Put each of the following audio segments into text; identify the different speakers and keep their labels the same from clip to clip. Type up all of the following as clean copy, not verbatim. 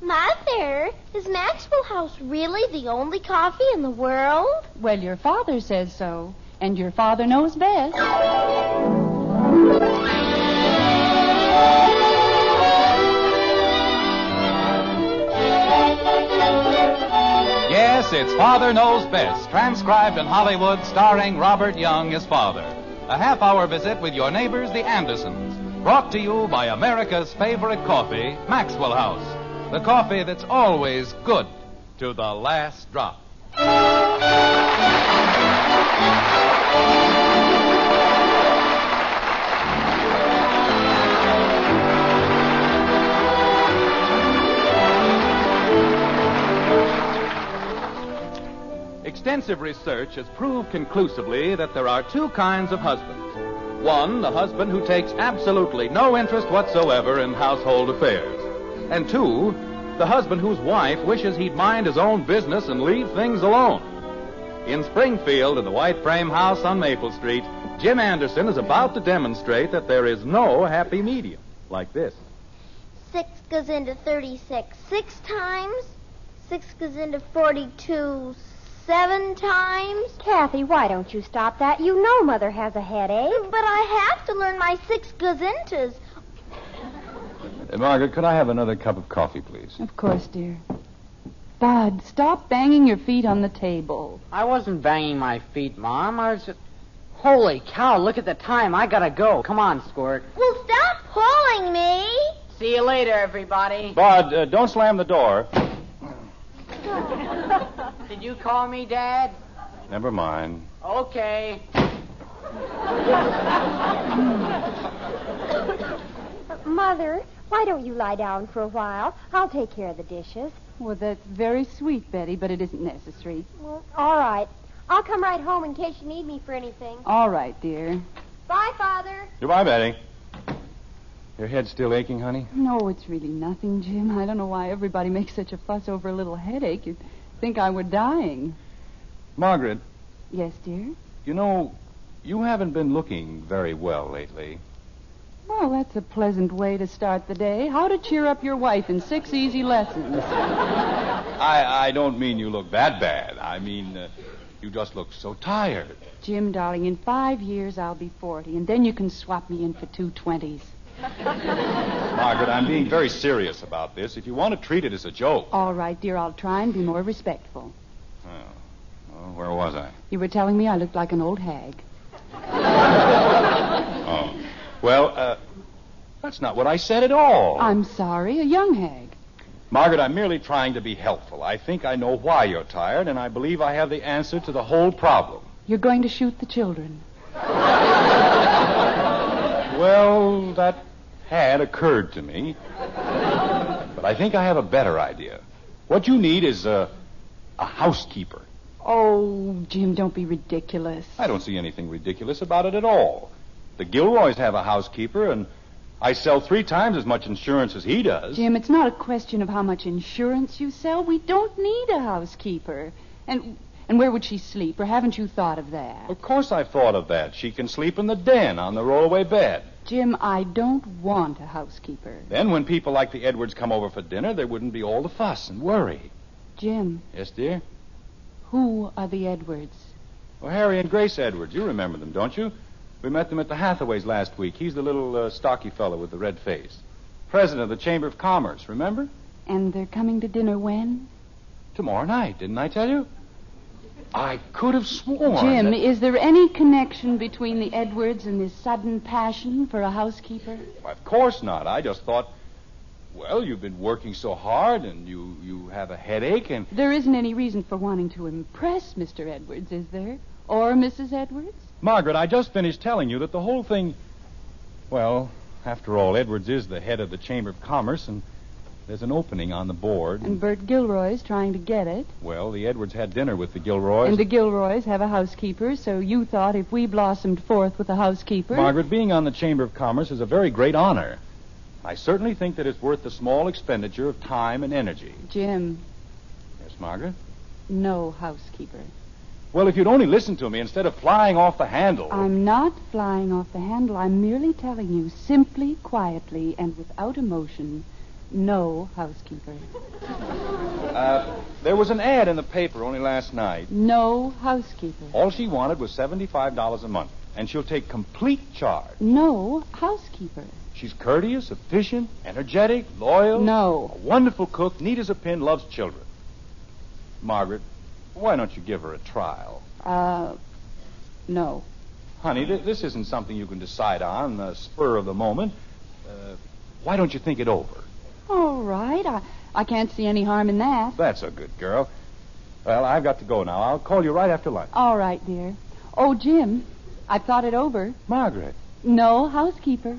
Speaker 1: Mother, is Maxwell House really the only coffee in the world?
Speaker 2: Well, your father says so, and your father knows best.
Speaker 3: Yes, it's Father Knows Best, transcribed in Hollywood, starring Robert Young as father. A half-hour visit with your neighbors, the Andersons, brought to you by America's favorite coffee, Maxwell House. The coffee that's always good to the last drop. Extensive research has proved conclusively that there are two kinds of husbands. One, the husband who takes absolutely no interest whatsoever in household affairs. And two, the husband whose wife wishes he'd mind his own business and leave things alone. In Springfield, in the white frame house on Maple Street, Jim Anderson is about to demonstrate that there is no happy medium. Like this.
Speaker 1: 6 goes into 36 6 times. 6 goes into 42 7 times.
Speaker 4: Kathy, why don't you stop that? You know Mother has a headache.
Speaker 1: But I have to learn my 6 goes intos.
Speaker 5: Margaret, could I have another cup of coffee, please?
Speaker 2: Of course, dear. Bud, stop banging your feet on the table.
Speaker 6: I wasn't banging my feet, Mom. I was just... Holy cow, look at the time. I gotta go. Come on, Squirt.
Speaker 1: Well, stop pulling me.
Speaker 6: See you later, everybody.
Speaker 5: Bud, don't slam the door.
Speaker 6: Did you call me, Dad?
Speaker 5: Never mind.
Speaker 6: Okay.
Speaker 4: Mother, why don't you lie down for a while? I'll take care of the dishes.
Speaker 2: Well, that's very sweet, Betty, but it isn't necessary.
Speaker 4: Well, all right. I'll come right home in case you need me for anything.
Speaker 2: All right, dear.
Speaker 4: Bye, Father.
Speaker 5: Goodbye, Betty. Your head still aching, honey?
Speaker 2: No, it's really nothing, Jim. I don't know why everybody makes such a fuss over a little headache. You'd think I were dying.
Speaker 5: Margaret.
Speaker 2: Yes, dear?
Speaker 5: You know, you haven't been looking very well lately.
Speaker 2: Well, that's a pleasant way to start the day. How to cheer up your wife in 6 easy lessons.
Speaker 5: I don't mean you look that bad. I mean, you just look so tired.
Speaker 2: Jim, darling, in 5 years I'll be 40, and then you can swap me in for 2 20s.
Speaker 5: Margaret, I'm being very serious about this. If you want to treat it as a joke.
Speaker 2: All right, dear, I'll try and be more respectful.
Speaker 5: Oh, where was I?
Speaker 2: You were telling me I looked like an old hag.
Speaker 5: Oh. Well, that's not what I said at all.
Speaker 2: I'm sorry, a young hag.
Speaker 5: Margaret, I'm merely trying to be helpful. I think I know why you're tired, and I believe I have the answer to the whole problem.
Speaker 2: You're going to shoot the children.
Speaker 5: Well, that had occurred to me. But I think I have a better idea. What you need is a housekeeper.
Speaker 2: Oh, Jim, don't be ridiculous.
Speaker 5: I don't see anything ridiculous about it at all. The Gilroys have a housekeeper, and I sell 3 times as much insurance as he does.
Speaker 2: Jim, it's not a question of how much insurance you sell. We don't need a housekeeper. And where would she sleep, or haven't you thought of that?
Speaker 5: Of course I've thought of that. She can sleep in the den on the rollaway bed.
Speaker 2: Jim, I don't want a housekeeper.
Speaker 5: Then when people like the Edwards come over for dinner, there wouldn't be all the fuss and worry.
Speaker 2: Jim.
Speaker 5: Yes, dear?
Speaker 2: Who are the Edwards?
Speaker 5: Well, Harry and Grace Edwards. You remember them, don't you? We met them at the Hathaways last week. He's the little stocky fellow with the red face. President of the Chamber of Commerce, remember?
Speaker 2: And they're coming to dinner when?
Speaker 5: Tomorrow night, didn't I tell you? I could have sworn.
Speaker 2: Jim, is there any connection between the Edwards and this sudden passion for a housekeeper?
Speaker 5: Well, of course not. I just thought, well, you've been working so hard and you have a headache and...
Speaker 2: There isn't any reason for wanting to impress Mr. Edwards, is there? Or Mrs. Edwards?
Speaker 5: Margaret, I just finished telling you that the whole thing... Well, after all, Edwards is the head of the Chamber of Commerce, and there's an opening on the board.
Speaker 2: And Bert Gilroy's trying to get it.
Speaker 5: Well, the Edwards had dinner with the Gilroys.
Speaker 2: And the Gilroys have a housekeeper, so you thought if we blossomed forth with a housekeeper...
Speaker 5: Margaret, being on the Chamber of Commerce is a very great honor. I certainly think that it's worth the small expenditure of time and energy.
Speaker 2: Jim.
Speaker 5: Yes, Margaret?
Speaker 2: No housekeeper.
Speaker 5: Well, if you'd only listen to me instead of flying off the handle...
Speaker 2: I'm not flying off the handle. I'm merely telling you, simply, quietly, and without emotion, No, housekeeper.
Speaker 5: There was an ad in the paper only last night.
Speaker 2: No, housekeeper.
Speaker 5: All she wanted was $75 a month, and she'll take complete charge.
Speaker 2: No, housekeeper.
Speaker 5: She's courteous, efficient, energetic, loyal.
Speaker 2: No.
Speaker 5: A wonderful cook, neat as a pin, loves children. Margaret, why don't you give her a trial?
Speaker 2: No.
Speaker 5: Honey, this isn't something you can decide on the spur of the moment. Why don't you think it over?
Speaker 2: All right. I can't see any harm in that.
Speaker 5: That's a good girl. Well, I've got to go now. I'll call you right after lunch.
Speaker 2: All right, dear. Oh, Jim, I've thought it over.
Speaker 5: Margaret.
Speaker 2: No, housekeeper.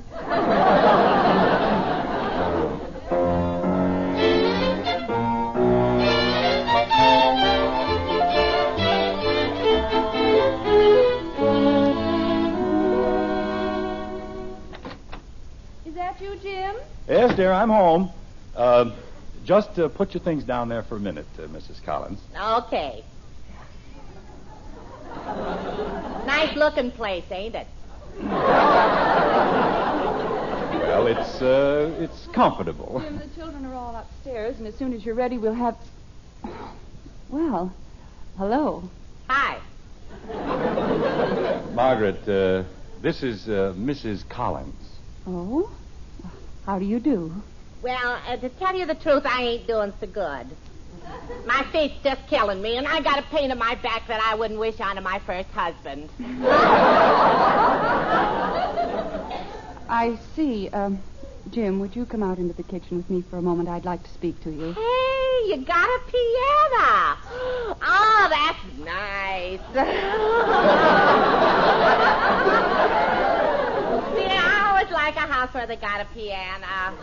Speaker 7: Is that you, Jim?
Speaker 5: Yes, dear, I'm home. Just put your things down there for a minute, Mrs. Collins.
Speaker 8: Okay. Nice looking place, ain't it?
Speaker 5: Well, it's comfortable.
Speaker 2: Jim, the children are all upstairs, and as soon as you're ready, we'll have... Well, hello.
Speaker 8: Hi.
Speaker 5: Margaret, this is Mrs. Collins.
Speaker 2: Oh? How do you do?
Speaker 8: Well, to tell you the truth, I ain't doing so good. My feet's just killing me, and I got a pain in my back that I wouldn't wish on to my first husband.
Speaker 2: I see. Jim, would you come out into the kitchen with me for a moment? I'd like to speak to you.
Speaker 8: Hey, you got a piano. Oh, that's nice. See, I always like a house where they got a piano.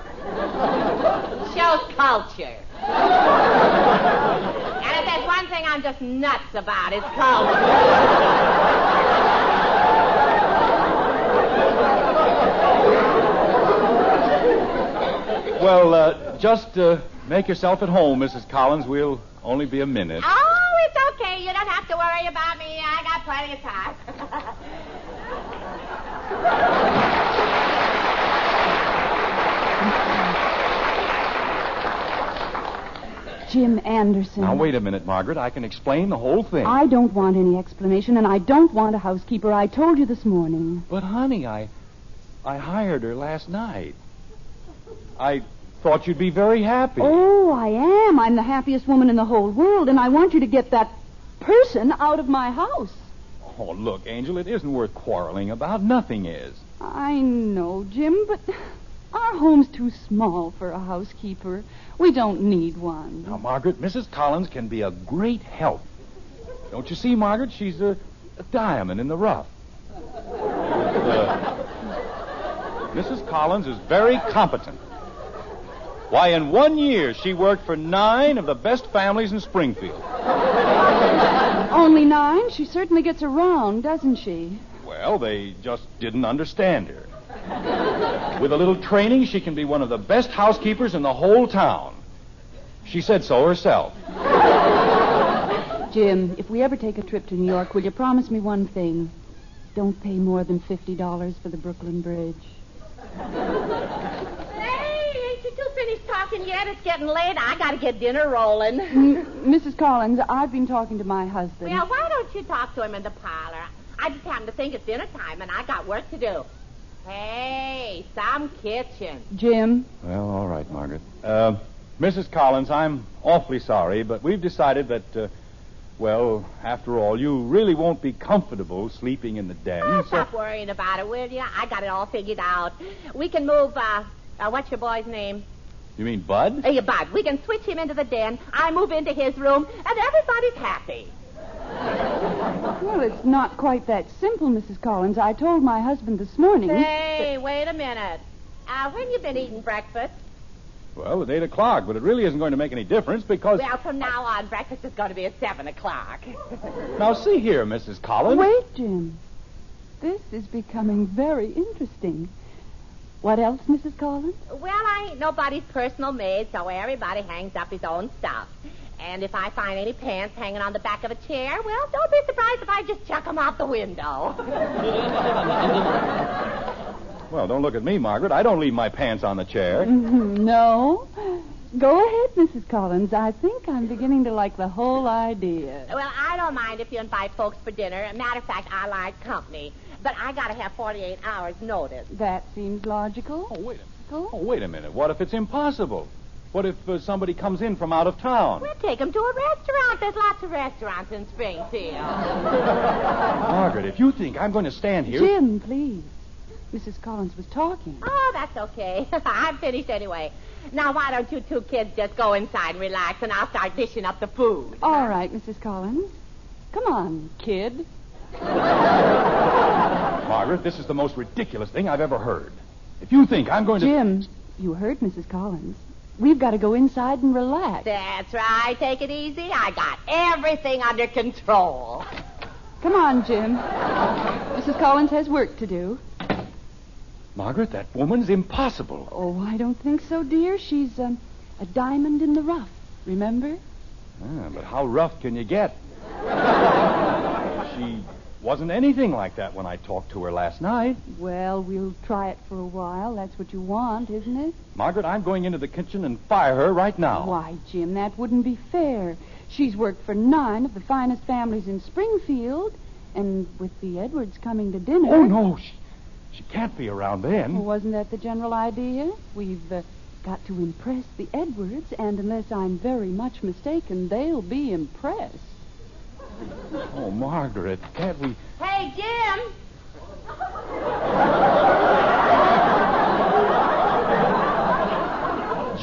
Speaker 8: Shows culture. And if there's one thing I'm just nuts about, it's culture.
Speaker 5: Well, just make yourself at home, Mrs. Collins. We'll only be a minute.
Speaker 8: Oh, it's okay. You don't have to worry about me. I got plenty of time.
Speaker 2: Jim Anderson.
Speaker 5: Now, wait a minute, Margaret. I can explain the whole thing.
Speaker 2: I don't want any explanation, and I don't want a housekeeper. I told you this morning.
Speaker 5: But, honey, I hired her last night. I thought you'd be very happy.
Speaker 2: Oh, I am. I'm the happiest woman in the whole world, and I want you to get that person out of my house.
Speaker 5: Oh, look, Angel, it isn't worth quarreling about. Nothing is.
Speaker 2: I know, Jim, but our home's too small for a housekeeper. We don't need one.
Speaker 5: Now, Margaret, Mrs. Collins can be a great help. Don't you see, Margaret? She's a diamond in the rough. Mrs. Collins is very competent. Why, in 1 year, she worked for 9 of the best families in Springfield.
Speaker 2: Only 9? She certainly gets around, doesn't she?
Speaker 5: Well, they just didn't understand her. With a little training, she can be one of the best housekeepers in the whole town. She said so herself.
Speaker 2: Jim, if we ever take a trip to New York, will you promise me one thing? Don't pay more than $50 for the Brooklyn Bridge.
Speaker 8: Hey, ain't you two finished talking yet? It's getting late. I got to get dinner rolling.
Speaker 2: Mrs. Collins, I've been talking to my husband.
Speaker 8: Well, why don't you talk to him in the parlor? I just happened to think it's dinner time, and I got work to do. Hey, some kitchen.
Speaker 2: Jim?
Speaker 5: Well, all right, Margaret. Mrs. Collins, I'm awfully sorry, but we've decided that, well, after all, you really won't be comfortable sleeping in the den.
Speaker 8: Oh, stop worrying about it, will you? I got it all figured out. We can move, what's your boy's name?
Speaker 5: You mean Bud?
Speaker 8: Yeah, Bud. We can switch him into the den. I move into his room, and everybody's happy.
Speaker 2: Well, it's not quite that simple, Mrs. Collins. I told my husband this morning.
Speaker 8: Hey, wait a minute. When you been eating breakfast?
Speaker 5: Well, at 8 o'clock, but it really isn't going to make any difference because...
Speaker 8: Well, from now on, breakfast is going to be at 7 o'clock.
Speaker 5: Now, see here, Mrs. Collins.
Speaker 2: Wait, Jim. This is becoming very interesting. What else, Mrs. Collins?
Speaker 8: Well, I ain't nobody's personal maid, so everybody hangs up his own stuff. And if I find any pants hanging on the back of a chair, well, don't be surprised if I just chuck them out the window.
Speaker 5: Well, don't look at me, Margaret. I don't leave my pants on the chair.
Speaker 2: No. Go ahead, Mrs. Collins. I think I'm beginning to like the whole idea.
Speaker 8: Well, I don't mind if you invite folks for dinner. Matter of fact, I like company. But I got to have 48 hours notice.
Speaker 2: That seems logical.
Speaker 5: Oh, wait a minute. What if it's impossible? What if somebody comes in from out of town?
Speaker 8: We'll take them to a restaurant. There's lots of restaurants in Springfield.
Speaker 5: Margaret, if you think I'm going to stand here...
Speaker 2: Jim, please. Mrs. Collins was talking.
Speaker 8: Oh, that's okay. I'm finished anyway. Now, why don't you two kids just go inside and relax, and I'll start dishing up the food.
Speaker 2: All right, Mrs. Collins. Come on, kid.
Speaker 5: Margaret, this is the most ridiculous thing I've ever heard. If you think I'm going to...
Speaker 2: Jim, you heard Mrs. Collins. We've got to go inside and relax.
Speaker 8: That's right. Take it easy. I got everything under control.
Speaker 2: Come on, Jim. Mrs. Collins has work to do.
Speaker 5: Margaret, that woman's impossible.
Speaker 2: Oh, I don't think so, dear. She's a diamond in the rough, remember?
Speaker 5: But how rough can you get? She wasn't anything like that when I talked to her last night.
Speaker 2: Well, we'll try it for a while. That's what you want, isn't it?
Speaker 5: Margaret, I'm going into the kitchen and fire her right now.
Speaker 2: Why, Jim, that wouldn't be fair. She's worked for 9 of the finest families in Springfield, and with the Edwards coming to dinner...
Speaker 5: Oh, no, she can't be around then.
Speaker 2: Well, wasn't that the general idea? We've got to impress the Edwards, and unless I'm very much mistaken, they'll be impressed.
Speaker 5: Oh, Margaret, can't we...
Speaker 8: Hey, Jim!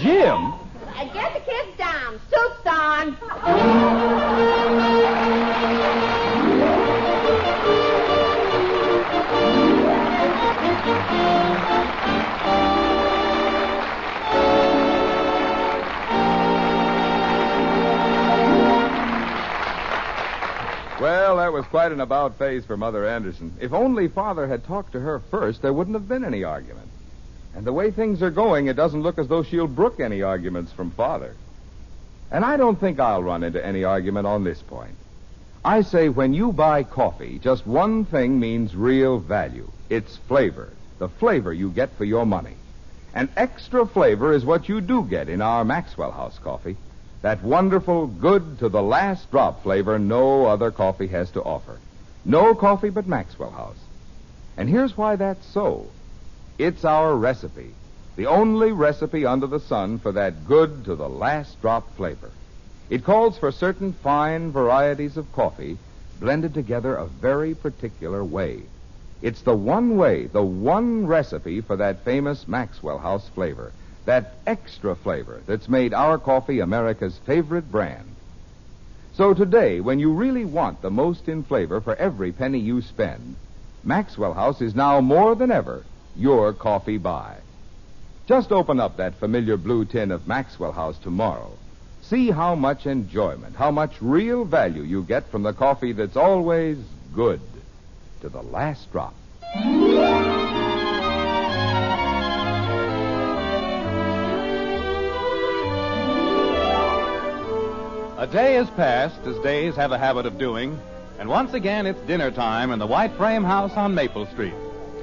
Speaker 5: Jim?
Speaker 8: Get the kids down. Soup's on.
Speaker 9: Well, that was quite an about face for Mother Anderson. If only Father had talked to her first, there wouldn't have been any argument. And the way things are going, it doesn't look as though she'll brook any arguments from Father. And I don't think I'll run into any argument on this point. I say when you buy coffee, just one thing means real value. It's flavor. The flavor you get for your money. And extra flavor is what you do get in our Maxwell House coffee. That wonderful, good to the last drop flavor no other coffee has to offer. No coffee but Maxwell House. And here's why that's so. It's our recipe. The only recipe under the sun for that good to the last drop flavor. It calls for certain fine varieties of coffee blended together a very particular way. It's the one way, the one recipe for that famous Maxwell House flavor. That extra flavor that's made our coffee America's favorite brand. So today, when you really want the most in flavor for every penny you spend, Maxwell House is now more than ever your coffee buy. Just open up that familiar blue tin of Maxwell House tomorrow. See how much enjoyment, how much real value you get from the coffee that's always good to the last drop.
Speaker 3: A day has passed, as days have a habit of doing, and once again it's dinner time in the White Frame House on Maple Street.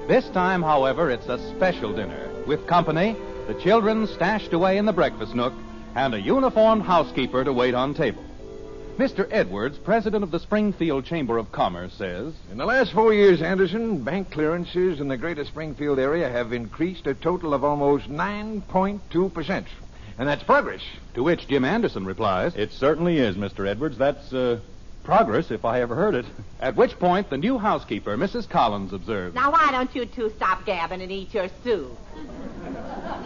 Speaker 3: This time, however, it's a special dinner, with company, the children stashed away in the breakfast nook, and a uniformed housekeeper to wait on table. Mr. Edwards, president of the Springfield Chamber of Commerce, says...
Speaker 10: In the last 4 years, Anderson, bank clearances in the greater Springfield area have increased a total of almost 9.2%. And that's progress.
Speaker 3: To which Jim Anderson replies...
Speaker 5: It certainly is, Mr. Edwards. That's progress, if I ever heard it.
Speaker 3: At which point, the new housekeeper, Mrs. Collins, observes...
Speaker 8: Now, why don't you two stop gabbing and eat your soup?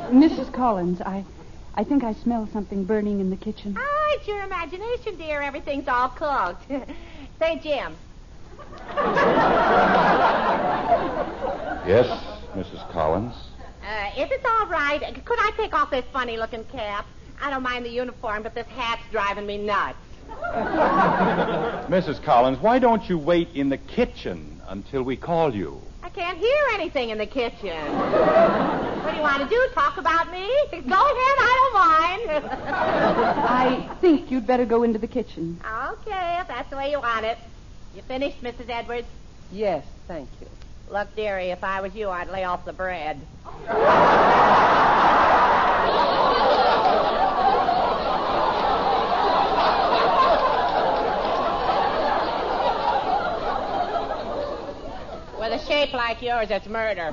Speaker 2: Mrs. Collins, I think I smell something burning in the kitchen.
Speaker 8: Oh, it's your imagination, dear. Everything's all cooked. Say, Jim.
Speaker 5: Yes, Mrs. Collins.
Speaker 8: If it's all right, could I take off this funny-looking cap? I don't mind the uniform, but this hat's driving me nuts.
Speaker 5: Mrs. Collins, why don't you wait in the kitchen until we call you?
Speaker 8: I can't hear anything in the kitchen. What do you want to do, talk about me? Go ahead, I don't mind.
Speaker 2: I think you'd better go into the kitchen.
Speaker 8: Okay, if that's the way you want it. You finished, Mrs. Edwards?
Speaker 11: Yes, thank you.
Speaker 8: Look, dearie, if I was you, I'd lay off the bread. With a shape like yours, it's murder.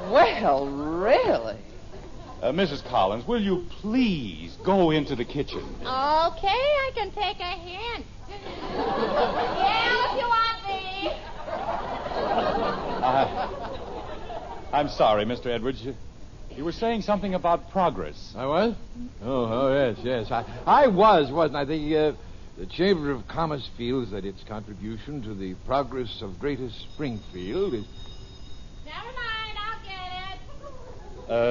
Speaker 11: Well, really?
Speaker 5: Mrs. Collins, will you please go into the kitchen?
Speaker 8: Okay, I can take a hint. Yeah, if you want me.
Speaker 5: I'm sorry, Mr. Edwards. You were saying something about progress.
Speaker 10: I was? Oh, yes. I wasn't I? The Chamber of Commerce feels that its contribution to the progress of Greater Springfield is...
Speaker 8: Never mind, I'll get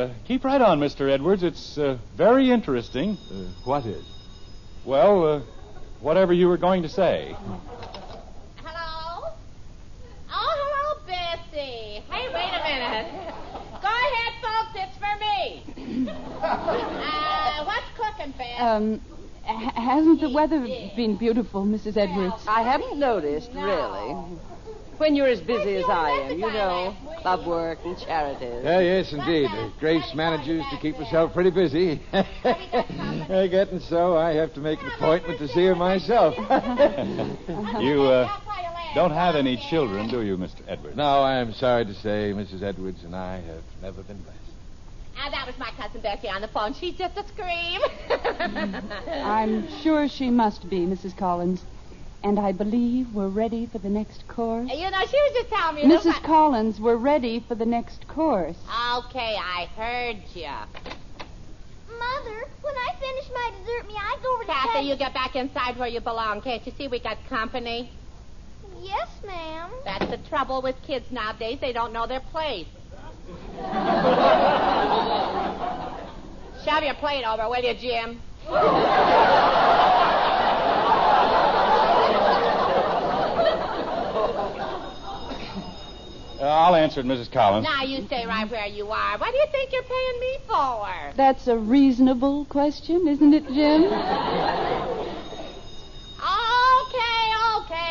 Speaker 8: it.
Speaker 5: Keep right on, Mr. Edwards. It's very interesting.
Speaker 10: What is?
Speaker 5: Well, whatever you were going to say.
Speaker 8: Hello? Oh, hello, Bessie. Hey, wait a minute. Go ahead, folks. It's for me. What's cooking, Bess?
Speaker 2: Hasn't the weather been beautiful, Mrs. Edwards?
Speaker 11: I haven't noticed, really. When you're as busy as I am, you know, club work and charities.
Speaker 10: Yes, indeed. Grace manages to keep herself pretty busy. Getting so, I have to make an appointment to see her myself.
Speaker 5: You don't have any children, do you, Mr. Edwards?
Speaker 10: No, I am sorry to say Mrs. Edwards and I have never been blessed.
Speaker 8: That was my cousin Bessie on the phone. She's just a scream.
Speaker 2: I'm sure she must be, Mrs. Collins. And I believe we're ready for the next course.
Speaker 8: You know, she was just telling me...
Speaker 2: Mrs. Collins, we're ready for the next course.
Speaker 8: Okay, I heard you.
Speaker 1: Mother, when I finish my dessert, may I go over to
Speaker 8: Kathy, you get back inside where you belong. Can't you see we got company?
Speaker 1: Yes, ma'am.
Speaker 8: That's the trouble with kids nowadays. They don't know their place. Shove your plate over, will you, Jim?
Speaker 5: I'll answer it, Mrs. Collins.
Speaker 8: Now, you stay right where you are. What do you think you're paying me for?
Speaker 2: That's a reasonable question, isn't it, Jim?
Speaker 8: Okay,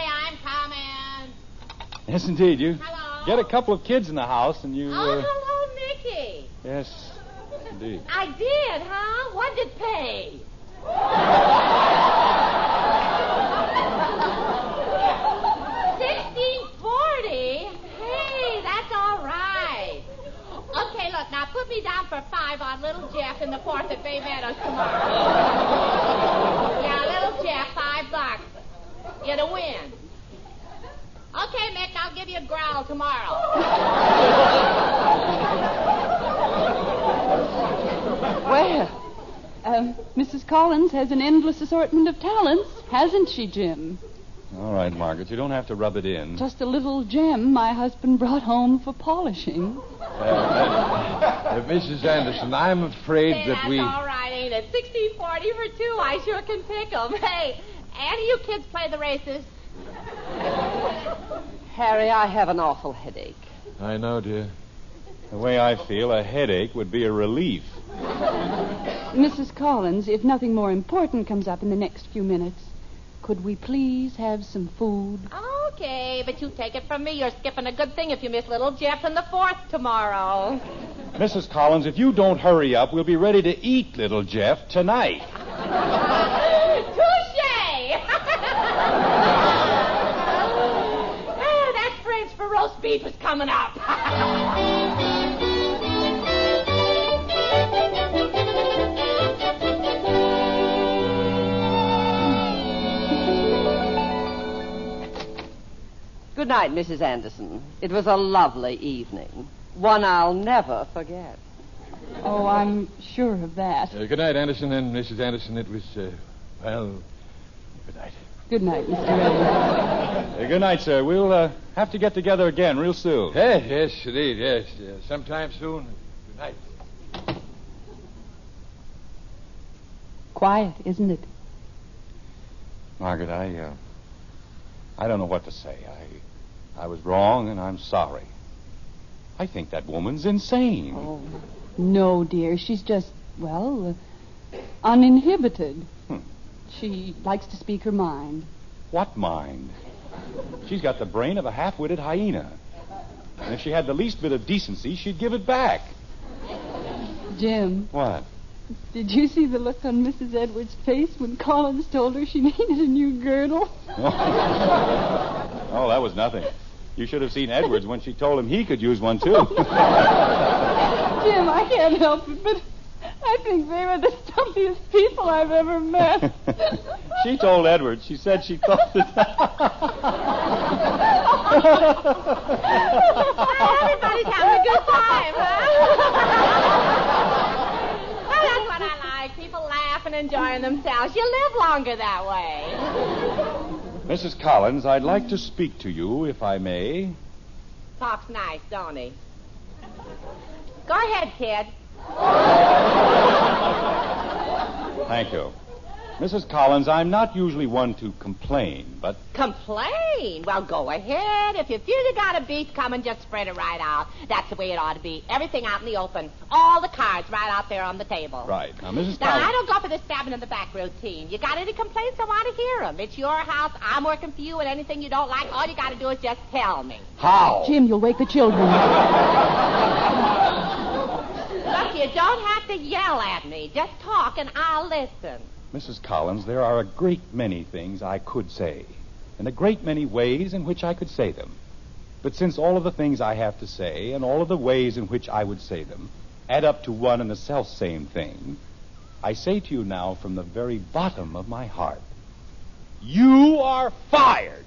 Speaker 8: I'm coming.
Speaker 5: Yes, indeed. You
Speaker 8: Hello?
Speaker 5: get a couple of kids in the house and you...
Speaker 8: hello, Mickey.
Speaker 5: Yes, indeed.
Speaker 8: I did, huh? What did it pay? $16.40. Hey, that's all right. Okay, look, now put me down for $5 on little Jeff in the 4th at Bay Meadows tomorrow. Yeah, little Jeff, $5. You're to win. Okay, Mick, I'll give you a growl tomorrow.
Speaker 2: Well, Mrs. Collins has an endless assortment of talents, hasn't she, Jim?
Speaker 5: All right, Margaret, you don't have to rub it in.
Speaker 2: Just a little gem my husband brought home for polishing.
Speaker 10: Mrs. Anderson, I'm afraid that we...
Speaker 8: That's all right, ain't it? $16.40 for two. I sure can pick 'em. Hey, any of you kids play the races?
Speaker 11: Harry, I have an awful headache.
Speaker 10: I know, dear.
Speaker 5: The way I feel, a headache would be a relief.
Speaker 2: Mrs. Collins, if nothing more important comes up in the next few minutes, could we please have some food?
Speaker 8: Okay, but you take it from me. You're skipping a good thing if you miss little Jeff in the 4th tomorrow.
Speaker 5: Mrs. Collins, if you don't hurry up, we'll be ready to eat little Jeff tonight.
Speaker 8: Touche! That French for roast beef is coming up.
Speaker 11: Good night, Mrs. Anderson. It was a lovely evening. One I'll never forget.
Speaker 2: Oh, I'm sure of that.
Speaker 10: Good night, Anderson and Mrs. Anderson. It was, good night.
Speaker 2: Good night, Mr. Edwards.
Speaker 5: Good night, sir. We'll have to get together again real soon.
Speaker 10: Yes, indeed, yes. Sometime soon. Good night.
Speaker 2: Quiet, isn't it?
Speaker 5: Margaret, I don't know what to say. I was wrong, and I'm sorry. I think that woman's insane.
Speaker 2: Oh, no, dear. She's just, well, uninhibited. She likes to speak her mind.
Speaker 5: What mind? She's got the brain of a half-witted hyena. And if she had the least bit of decency, she'd give it back.
Speaker 2: Jim.
Speaker 5: What?
Speaker 2: Did you see the look on Mrs. Edwards' face when Collins told her she needed a new girdle?
Speaker 5: Oh, that was nothing. You should have seen Edwards when she told him he could use one, too.
Speaker 2: Jim, I can't help it, but I think they were the stumpiest people I've ever met.
Speaker 5: She told Edwards. She said she thought that...
Speaker 8: Everybody's having a good time, huh? Well, that's what I like. People laugh and enjoying themselves. You live longer that way.
Speaker 5: Mrs. Collins, I'd like to speak to you, if I may.
Speaker 8: Talks nice, don't he? Go ahead, kid.
Speaker 5: Thank you. Mrs. Collins, I'm not usually one to complain, but...
Speaker 8: Complain? Well, go ahead. If you feel you got a beef coming, just spread it right out. That's the way it ought to be. Everything out in the open. All the cards right out there on the table.
Speaker 5: Right. Now, Mrs.
Speaker 8: Now,
Speaker 5: Collins...
Speaker 8: I don't go for the stabbing in the back routine. You got any complaints, I want to hear them. It's your house. I'm working for you, and anything you don't like, all you got to do is just tell me.
Speaker 5: How?
Speaker 2: Jim, you'll wake the children.
Speaker 8: Look, you don't have to yell at me. Just talk, and I'll listen.
Speaker 5: Mrs. Collins, there are a great many things I could say, and a great many ways in which I could say them. But since all of the things I have to say and all of the ways in which I would say them add up to one and the self-same thing, I say to you now from the very bottom of my heart, you are fired!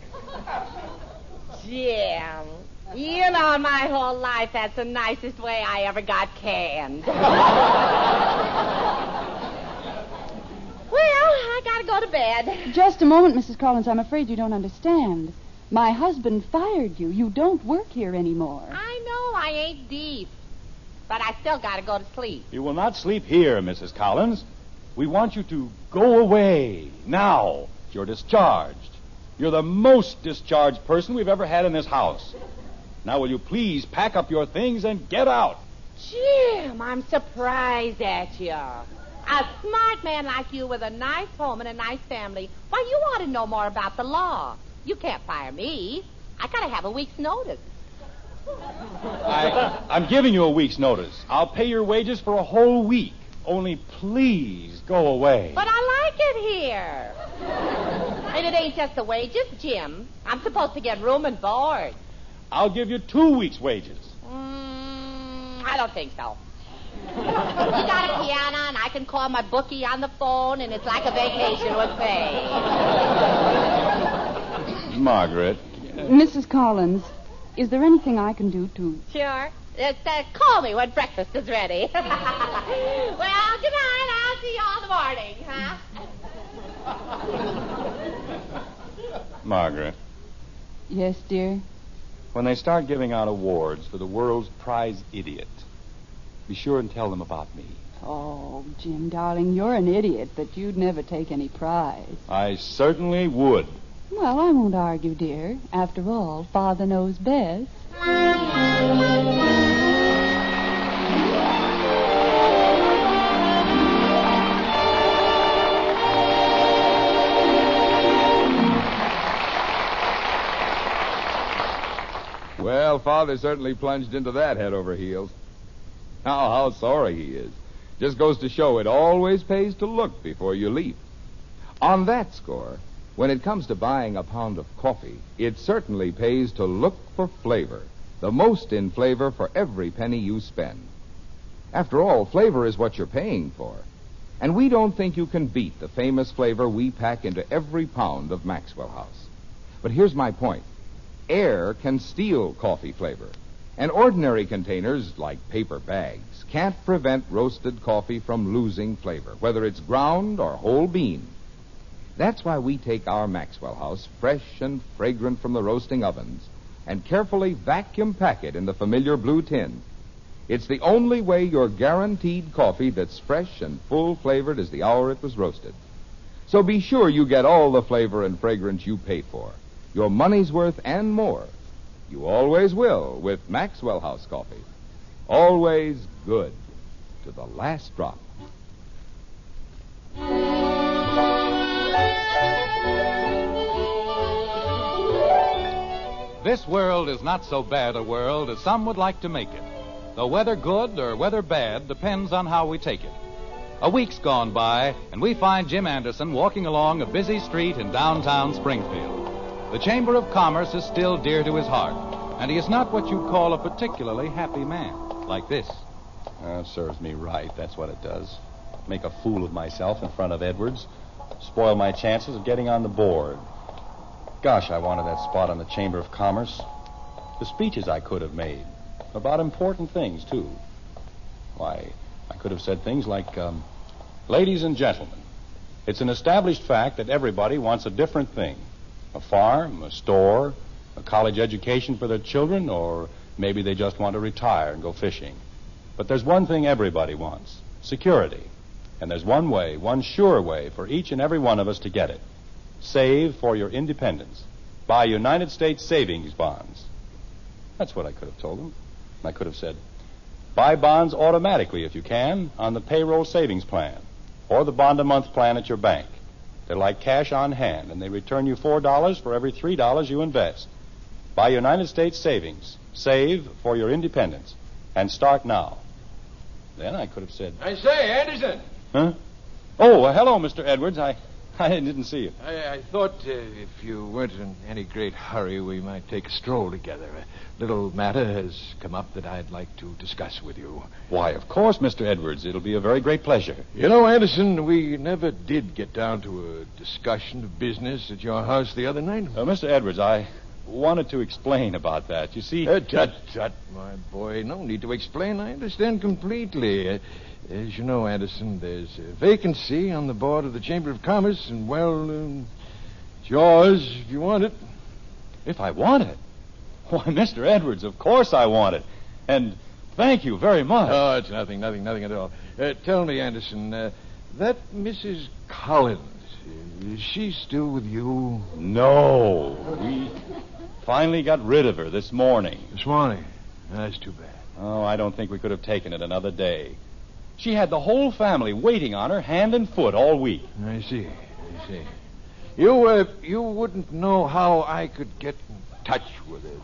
Speaker 8: Jim, you know my whole life that's the nicest way I ever got canned. Well, I gotta go to bed.
Speaker 2: Just a moment, Mrs. Collins. I'm afraid you don't understand. My husband fired you. You don't work here anymore.
Speaker 8: I know I ain't deep, but I still gotta go to sleep.
Speaker 5: You will not sleep here, Mrs. Collins. We want you to go away now. You're discharged. You're the most discharged person we've ever had in this house. Now, will you please pack up your things and get out?
Speaker 8: Jim, I'm surprised at you. A smart man like you with a nice home and a nice family. Why, you ought to know more about the law. You can't fire me. I gotta have a week's notice.
Speaker 5: I'm giving you a week's notice. I'll pay your wages for a whole week. Only please go away.
Speaker 8: But I like it here. And it ain't just the wages, Jim. I'm supposed to get room and board.
Speaker 5: I'll give you 2 weeks' wages.
Speaker 8: I don't think so. You got a piano, and I can call my bookie on the phone, and it's like a vacation with pay.
Speaker 5: Margaret.
Speaker 2: Mrs. Collins, is there anything I can do to...
Speaker 8: Sure. Call me when breakfast is ready. Well, good night. I'll see you all in the morning, huh?
Speaker 5: Margaret.
Speaker 2: Yes, dear?
Speaker 5: When they start giving out awards for the world's prize idiot, be sure and tell them about me.
Speaker 2: Oh, Jim, darling, you're an idiot, but you'd never take any prize.
Speaker 5: I certainly would.
Speaker 2: Well, I won't argue, dear. After all, Father knows best.
Speaker 9: Well, Father certainly plunged into that head over heels. How sorry he is. Just goes to show it always pays to look before you leap. On that score, when it comes to buying a pound of coffee, it certainly pays to look for flavor. The most in flavor for every penny you spend. After all, flavor is what you're paying for. And we don't think you can beat the famous flavor we pack into every pound of Maxwell House. But here's my point. Air can steal coffee flavor. And ordinary containers, like paper bags, can't prevent roasted coffee from losing flavor, whether it's ground or whole bean. That's why we take our Maxwell House, fresh and fragrant from the roasting ovens, and carefully vacuum pack it in the familiar blue tin. It's the only way you're guaranteed coffee that's fresh and full-flavored as the hour it was roasted. So be sure you get all the flavor and fragrance you pay for, your money's worth and more. You always will with Maxwell House coffee. Always good to the last drop.
Speaker 3: This world is not so bad a world as some would like to make it. Though whether good or whether bad depends on how we take it. A week's gone by, and we find Jim Anderson walking along a busy street in downtown Springfield. The Chamber of Commerce is still dear to his heart, and he is not what you'd call a particularly happy man, like this.
Speaker 5: It serves me right, that's what it does. Make a fool of myself in front of Edwards. Spoil my chances of getting on the board. Gosh, I wanted that spot on the Chamber of Commerce. The speeches I could have made. About important things, too. Why, I could have said things like, ladies and gentlemen, it's an established fact that everybody wants a different thing. A farm, a store, a college education for their children, or maybe they just want to retire and go fishing. But there's one thing everybody wants, security. And there's one way, one sure way for each and every one of us to get it. Save for your independence. Buy United States savings bonds. That's what I could have told them. I could have said, buy bonds automatically if you can on the payroll savings plan or the bond-a-month plan at your bank. They're like cash on hand, and they return you $4 for every $3 you invest. Buy United States savings. Save for your independence. And start now. Then I could have said...
Speaker 10: I say, Anderson!
Speaker 5: Huh? Oh, hello, Mr. Edwards. I didn't see you.
Speaker 10: I thought if you weren't in any great hurry, we might take a stroll together. A little matter has come up that I'd like to discuss with you.
Speaker 5: Why, of course, Mr. Edwards. It'll be a very great pleasure.
Speaker 10: You know, Anderson, we never did get down to a discussion of business at your house the other night.
Speaker 5: Mr. Edwards, I wanted to explain about that. You see...
Speaker 10: Tut, my boy. No need to explain. I understand completely. As you know, Anderson, there's a vacancy on the board of the Chamber of Commerce, and, well, it's yours if you want it.
Speaker 5: If I want it? Why, Mr. Edwards, of course I want it. And thank you very much.
Speaker 10: Oh, it's nothing at all. Tell me, Anderson, that Mrs. Collins, is she still with you?
Speaker 5: No. We finally got rid of her this morning.
Speaker 10: This morning? That's too bad.
Speaker 5: Oh, I don't think we could have taken it another day. She had the whole family waiting on her hand and foot all week.
Speaker 10: I see. You wouldn't know how I could get in touch with it.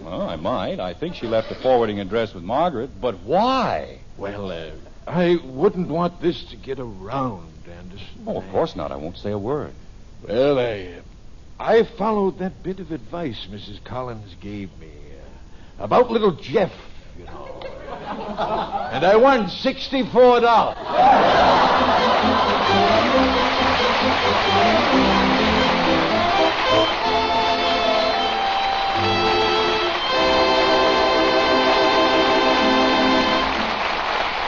Speaker 5: Well, I might. I think she left a forwarding address with Margaret, but why?
Speaker 10: Well, I wouldn't want this to get around, Anderson.
Speaker 5: Oh, of course not. I won't say a word.
Speaker 10: Well, I followed that bit of advice Mrs. Collins gave me about little Jeff, you know. And I won $64.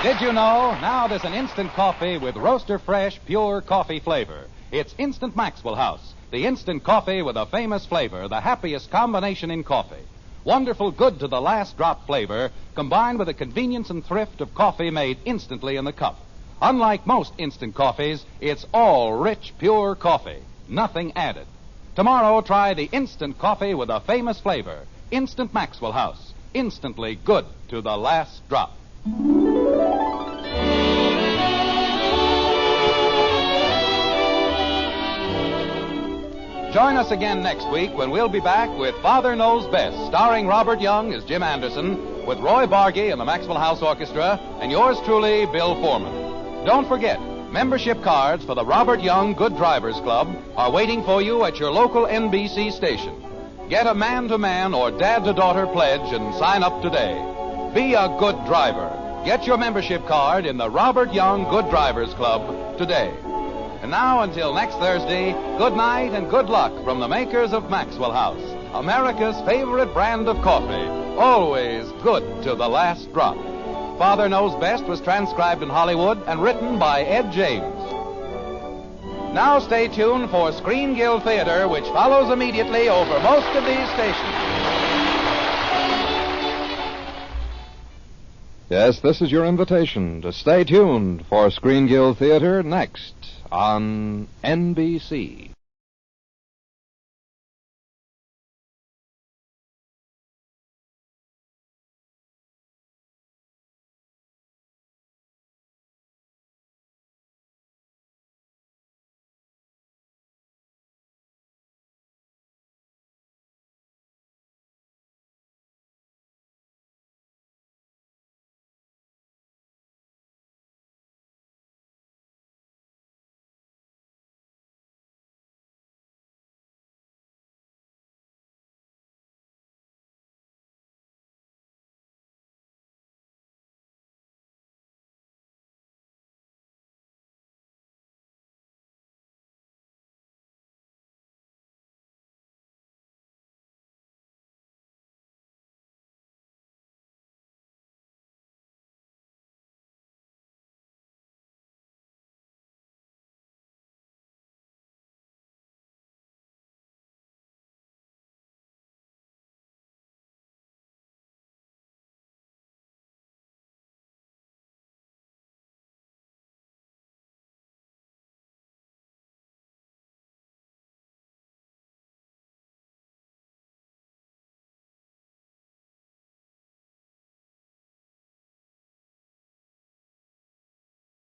Speaker 3: Did you know? Now there's an instant coffee with roaster fresh, pure coffee flavor. It's Instant Maxwell House, the instant coffee with a famous flavor, the happiest combination in coffee. Wonderful, good to the last drop flavor, combined with the convenience and thrift of coffee made instantly in the cup. Unlike most instant coffees, it's all rich, pure coffee. Nothing added. Tomorrow, try the instant coffee with a famous flavor. Instant Maxwell House. Instantly good to the last drop. Join us again next week when we'll be back with Father Knows Best, starring Robert Young as Jim Anderson, with Roy Bargy and the Maxwell House Orchestra, and yours truly, Bill Foreman. Don't forget, membership cards for the Robert Young Good Drivers Club are waiting for you at your local NBC station. Get a man-to-man or dad-to-daughter pledge and sign up today. Be a good driver. Get your membership card in the Robert Young Good Drivers Club today. And now, until next Thursday, good night and good luck from the makers of Maxwell House, America's favorite brand of coffee, always good to the last drop. Father Knows Best was transcribed in Hollywood and written by Ed James. Now stay tuned for Screen Guild Theater, which follows immediately over most of these stations.
Speaker 9: Yes, this is your invitation to stay tuned for Screen Guild Theater next on NBC.